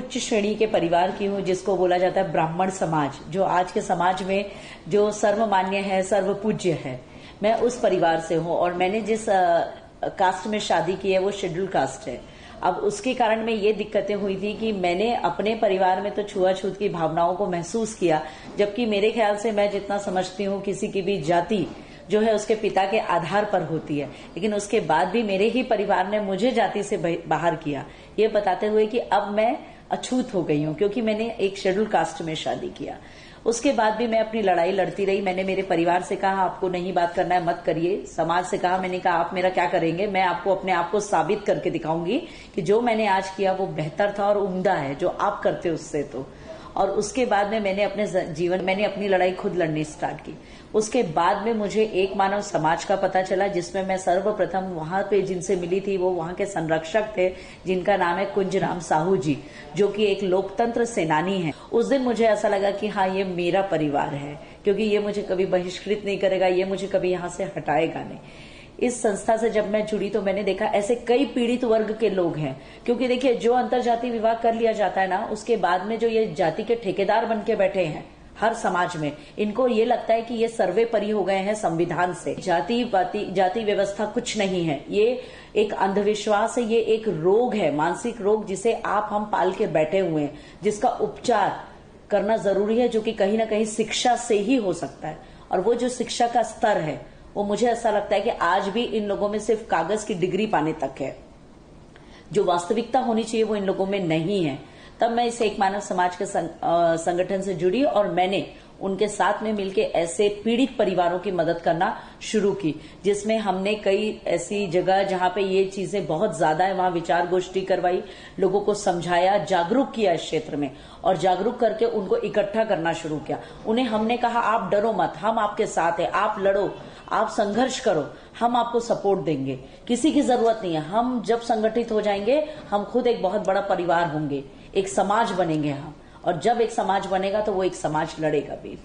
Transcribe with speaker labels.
Speaker 1: उच्च श्रेणी के परिवार की हूँ, जिसको बोला जाता है ब्राह्मण समाज, जो आज के समाज में जो सर्वमान्य है, सर्वपूज्य है। मैं उस परिवार से हूँ और मैंने जिस कास्ट में शादी की है वो शेड्यूल कास्ट है। अब उसके कारण में ये दिक्कतें हुई थी कि मैंने अपने परिवार में तो छुआछूत की भावनाओं को महसूस किया, जबकि मेरे ख्याल से मैं जितना समझती हूँ किसी की भी जाति जो है उसके पिता के आधार पर होती है, लेकिन उसके बाद भी मेरे ही परिवार ने मुझे जाति से बाहर किया, ये बताते हुए कि अब मैं अछूत हो गई हूँ क्योंकि मैंने एक शेड्यूल कास्ट में शादी किया। उसके बाद भी मैं अपनी लड़ाई लड़ती रही। मैंने मेरे परिवार से कहा आपको नहीं बात करना है मत करिए। समाज से कहा, मैंने कहा आप मेरा क्या करेंगे, मैं आपको अपने आप को साबित करके दिखाऊंगी कि जो मैंने आज किया वो बेहतर था और उम्दा है जो आप करते उससे। तो और उसके बाद में मैंने अपने जीवन मैंने अपनी लड़ाई खुद लड़नी स्टार्ट की। उसके बाद में मुझे एक मानव समाज का पता चला, जिसमें मैं सर्वप्रथम वहां पे जिनसे मिली थी वो वहां के संरक्षक थे, जिनका नाम है कुंजराम साहू जी, जो कि एक लोकतंत्र सेनानी है। उस दिन मुझे ऐसा लगा कि हाँ ये मेरा परिवार है, क्योंकि ये मुझे कभी बहिष्कृत नहीं करेगा, ये मुझे कभी यहाँ से हटाएगा नहीं। इस संस्था से जब मैं जुड़ी तो मैंने देखा ऐसे कई पीड़ित वर्ग के लोग हैं, क्योंकि देखिए जो अंतरजातीय विवाह कर लिया जाता है ना, उसके बाद में जो ये जाति के ठेकेदार बन के बैठे हैं हर समाज में, इनको ये लगता है कि ये सर्वोपरि हो गए हैं संविधान से। जाति व्यवस्था कुछ नहीं है, ये एक अंधविश्वास है, ये एक रोग है, मानसिक रोग, जिसे आप हम पाल के बैठे हुए हैं, जिसका उपचार करना जरूरी है, जो कि कहीं ना कहीं शिक्षा से ही हो सकता है। और वो जो शिक्षा का स्तर है वो मुझे ऐसा लगता है कि आज भी इन लोगों में सिर्फ कागज की डिग्री पाने तक है, जो वास्तविकता होनी चाहिए वो इन लोगों में नहीं है। तब मैं इस एक मानव समाज के संगठन से जुड़ी और मैंने उनके साथ में मिलकर ऐसे पीड़ित परिवारों की मदद करना शुरू की, जिसमें हमने कई ऐसी जगह जहां पे ये चीजें बहुत ज्यादा है वहां विचार गोष्ठी करवाई, लोगों को समझाया, जागरूक किया इस क्षेत्र में, और जागरूक करके उनको इकट्ठा करना शुरू किया। उन्हें हमने कहा आप डरो मत, हम आपके साथ हैं, आप लड़ो, आप संघर्ष करो, हम आपको सपोर्ट देंगे, किसी की जरूरत नहीं है। हम जब संगठित हो जाएंगे हम खुद एक बहुत बड़ा परिवार होंगे, एक समाज बनेंगे हम, और जब एक समाज बनेगा तो वो एक समाज लड़ेगा भी।